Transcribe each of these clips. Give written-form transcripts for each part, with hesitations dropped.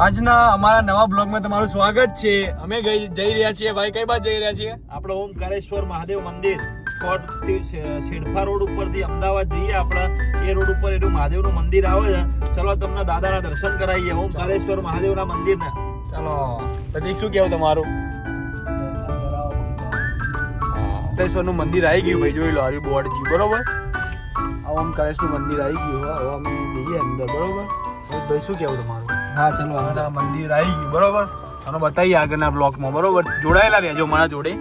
આજના અમારા નવા બ્લોગમાં તમારું સ્વાગત છે. અમે જઈ રહ્યા છીએ ભાઈ, કઈ બાજુ જઈ રહ્યા છીએ? આપણે ઓમકારેશ્વર મહાદેવ મંદિર શેડફા રોડ ઉપરથી અમદાવાદ જઈએ આપણે, એ રોડ ઉપર એનું મહાદેવનું મંદિર આવે છે. ચલો તમને દાદાના દર્શન કરાવીએ ઓમકારેશ્વર મહાદેવના મંદિરના. ચાલો પ્રતિક, શું કેવું તમારું? ઓમકારેશ્વરનું મંદિર આવી ગયું ભાઈ, જોઈ લો હરી બોર્ડ જી, બરોબર. આ ઓમકારેશ્વરનું મંદિર આવી ગયું. હવે અમે જઈએ અંદર, બરોબર. ભાઈ શું કેવું તમારું? હા ચલો, આ મંદિર આવી ગયું, બરોબર. અને બતાવીએ આગળના બ્લોકમાં, બરોબર. જોડાયેલા રહેજો મારા જોડે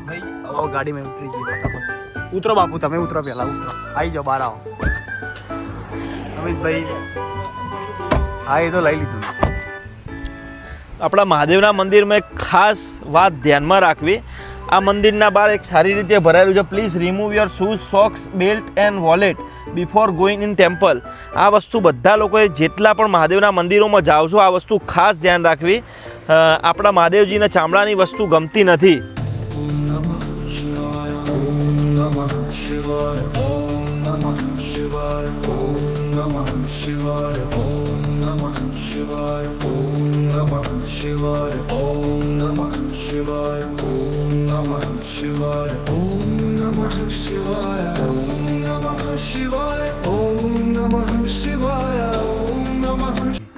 ભાઈ. હવે ગાડીમાં ઉતરી જઈએ ફટાફટ. ઉતરો બાપુ, તમે ઉતરો પહેલા, ઉતરો. આવી જાઓ, બહાર આવો અમિતભાઈ. હા, એ તો લઈ લીધું. આપણા મહાદેવના મંદિરમાં એક ખાસ વાત ધ્યાનમાં રાખવી. આ મંદિરના બહાર એક સારી રીતે ભરાયેલું છે, please remove your shoes, socks, belt and wallet before going in temple. આ વસ્તુ બધા લોકોએ જેટલા પણ મહાદેવના મંદિરોમાં જાઓ છો, આ વસ્તુ ખાસ ધ્યાન રાખવી. આપણા મહાદેવજીને ચામડાની વસ્તુ ગમતી નથી.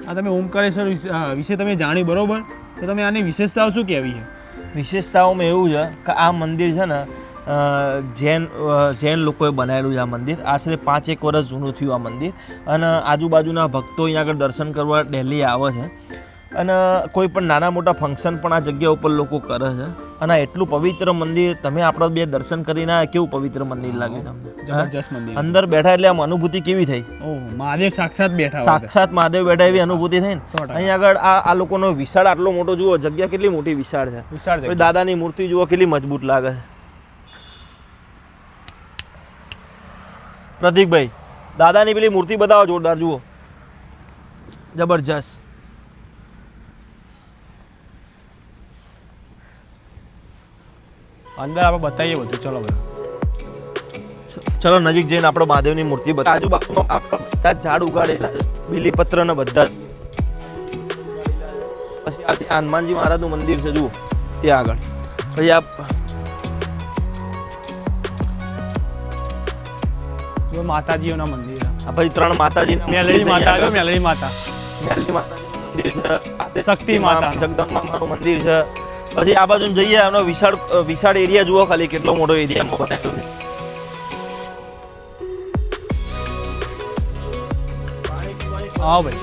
આ તમે ઓમકારેશ્વર વિશે તમે જાણી, બરોબર. તો તમે આની વિશેષતાઓ શું કહેવી છે? વિશેષતાઓમાં એવું છે કે આ મંદિર છે ને જૈન લોકોએ બનાવેલું છે. આ મંદિર આશરે 5-1 વર્ષ જૂનું થયું આ મંદિર, અને આજુબાજુના ભક્તો અહીંયા આગળ દર્શન કરવા ડેલી આવે છે. અને કોઈ પણ નાના મોટા ફંક્શન પણ આ જગ્યા ઉપર લોકો કરે છે. અને એટલું પવિત્ર મંદિર, તમે આપણે બે દર્શન કરીને કેવું પવિત્ર મંદિર લાગ્યું તમને? જબરજસ્ત મંદિર. અંદર બેઠા એટલે આમ અનુભૂતિ કેવી થઈ? ઓહ, મહાદેવ સાક્ષાત બેઠા, સાક્ષાત મહાદેવ બેઠા એવી અનુભૂતિ થઈ ને. અહીંયા આગળ આ લોકોનો વિશાળ આટલો મોટો જુઓ, જગ્યા કેટલી મોટી વિશાળ છે. વિશાળ છે. દાદાની મૂર્તિ જુઓ કેટલી મજબૂત લાગે છે. પ્રતિકભાઈ, દાદાની પેલી મૂર્તિ બતાવો, જોરદાર જુઓ, જબરજસ્ત. અંદર આપણે બતાવીએ બધું. ચલો ભાઈ, ચલો નજીક જઈને આપણે મહાદેવની મૂર્તિ બતાવીએ. આજુબાજુમાં બધા ઝાડ ઉગાડેલા છે, બીલીપત્ર ને બધા. પછી આ હનુમાનજી મહારાજનું મંદિર છે, જુઓ ત્યાં આગળ. પછી આ માતાજીઓના મંદિર. પછી 3 માતાજી, મેલડી માતા, મેલડી માતા, શક્તિ માતા, જગદંબા માનું મંદિર છે. પછી આ બાજુ જઈએ, આનો વિશાળ એરિયા જુઓ, ખાલી કેટલો મોટો એરિયા બનાવેલો છે. હા ભાઈ,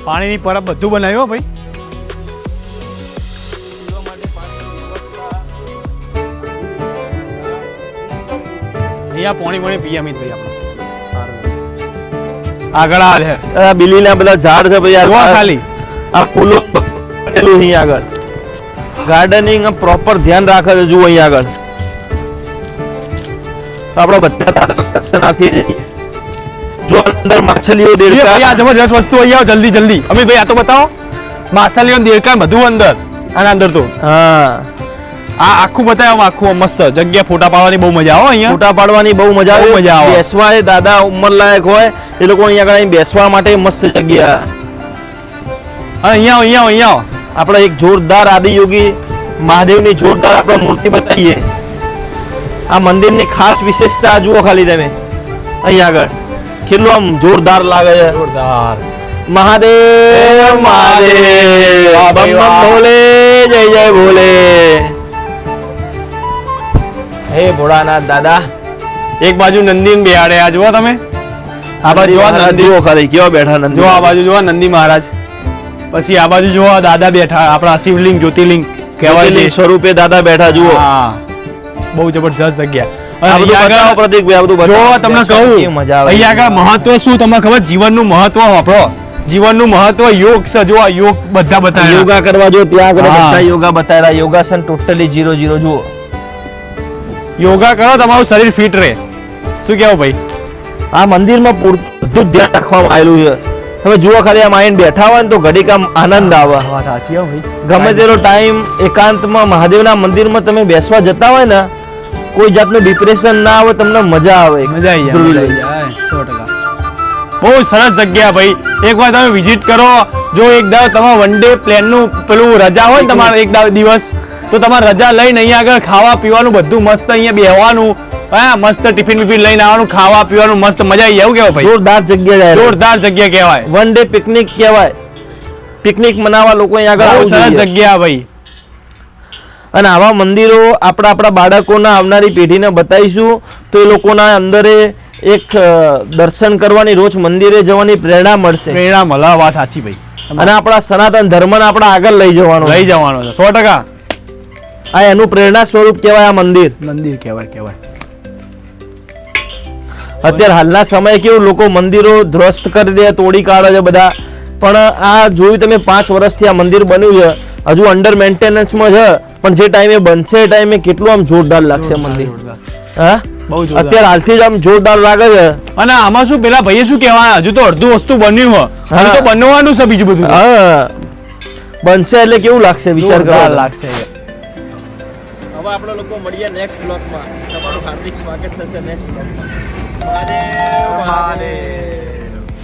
પાણીની પરબ બધું બનાવ્યું ભાઈ. અહીંયા પાણી પીએ અમિતભાઈ આપણે. સારું, આગળ આ છે બીલીના બધા ઝાડ છે ભાઈ. આ ખાલી આ ફૂલો અહીંયા આગળ ગાર્ડનિંગ પ્રોપર ધ્યાન રાખે છે. જુઓ અહીંયા આગળ આપણે બધા દર્શનાર્થી જઈએ. જો અંદર માછલીઓ, દેડકા, આ જબરજસ્ત વસ્તુ અહીંયા જલ્દી જલ્દી અમિતભાઈ આ તો બતાવો. માછલીઓ, દેડકા બધું અંદર. આના અંદર તો હા, આ આખું બતાવો, આખું મસ્ત જગ્યા. ફોટા પાડવાની બહુ મજા આવે અહીંયા. ફોટા પાડવાની બહુ મજા આવે. બેસવા એ દાદા ઉંમરલાયક હોય એ લોકો અહીંયા આગળ બેસવા માટે મસ્ત જગ્યા. અહીંયા આપણે એક જોરદાર આદિયોગી મહાદેવની જોરદાર આપણે મૂર્તિ બતાવીએ. આ મંદિરની ખાસ વિશેષતા જુઓ ખાલી તમે. અહીંયા આગળ કેટલું આમ જોરદાર લાગે છે. જોરદાર. મહાદેવ મહાદેવ, બમ બમ ભોલે, જય જય ભોલે. હે ભોળાનાથ દાદા. એક બાજુ નંદી બેહાડે, આ જુઓ તમે. આ બાજુ નંદીઓ ખરી કેવા બેઠા નંદી. જો આ બાજુ જુઓ નંદી મહારાજ. પછી આ બાજુ જુઓ દાદા બેઠા, આપણા શિવલિંગ, જ્યોતિર્લિંગ કહેવાય સ્વરૂપે દાદા બેઠા. જુઓ, હા, બહુ જબરજસ્ત જગ્યા. તમને કહું અહીંયા આગળ મહત્વ શું તમને ખબર? જીવનનું મહત્વ વાપરો. જીવનનું મહત્વ યોગ છે. જો આ યોગ બધા બતાવ્યા. યોગા કરવા જો ત્યાં આગળ બધા યોગા બતાવેલા. યોગાસન ટોટલી 0-0. જુઓ, યોગા કરો, તમારું શરીર ફિટ રહે. શું કેવું ભાઈ? આ મંદિરમાં પૂરતું ધ્યાન રાખવામાં આવેલું છે. તમે જુઓ ખાલી આમ આવીને બેઠા હોય ને તો ઘડીક આમ આનંદ આવે. વાત સાચી હો ભાઈ. ગમે તેનો ટાઈમ એકાંતમાં મહાદેવના મંદિરમાં તમે બેસવા જતા હોય ને, કોઈ જાતનું ડિપ્રેશન ના આવે, તમને મજા આવે. મજા આવી જાય 100%. બહુ સરસ જગ્યા ભાઈ, એકવાર તમે વિઝિટ કરો. જો એક દાવ તમારે વન ડે પ્લેનનું પેલું રજા હોય ને તમારે એક દિવસ, તો તમારે રજા લઈને અહીંયા આગળ ખાવા પીવાનું બધું મસ્ત, અહીંયા બેહવાનું, હા મસ્ત ટિફિન બિફિન લઈને આવવાનું, ખાવા પીવાનું મસ્ત મજા આવી જાય. એવું કેવાય ભાઈ, જોરદાર જગ્યા છે, જોરદાર જગ્યા કહેવાય, વન ડે પિકનિક કહેવાય. પિકનિક મનાવવા લોકો અહીંયા આગળ બહુ આવવું સરસ જોઈએ. જગ્યા ભાઈ. અને આવા મંદિરો આપણા બાળકોના આવનારી પેઢીને બતાવીશું તો એ લોકોના અંદરે એક દર્શન કરવાની, રોજ મંદિરે જવાની પ્રેરણા મળશે પ્રેરણા મળે, વાત સાચી ભાઈ. અને આપણા સનાતન ધર્મને આપણે આગળ લઈ જવાનો લઈ જવાનો છે 100%. આ એનું પ્રેરણા સ્વરૂપ કહેવાય આ મંદિર. મંદિર કહેવાય. અત્યારે હાલના સમયે કેવું લોકો મંદિરો ધ્વસ્ત કરી દે, તોડી કાઢે છે બધા, પણ આ જોયું તમે 5 વર્ષથી આ મંદિર બન્યું છે, હજુ અંડર મેન્ટેનન્સમાં છે, પણ જે ટાઈમે બનશે એ ટાઈમે કેટલું આમ જોરદાર લાગશે મંદિર. હા બહુ જોરદાર. અત્યારે હાલથી જ આમ જોરદાર લાગે છે. અને આમાં શું પેલા ભાઈએ શું કહેવાય, હજુ તો અડધું વસ્તુ બન્યું હોય, હજુ તો બનવાનું છે બીજું બધું. હા બનશે એટલે કેવું લાગશે વિચાર જોરદાર કરો. લાગશે. હવે આપણે લોકો મળીએ નેક્સ્ટ બ્લોગમાં. તમારું હાર્દિક સ્વાગત થશે નેક્સ્ટ બ્લોગમાં. મહાદેવ.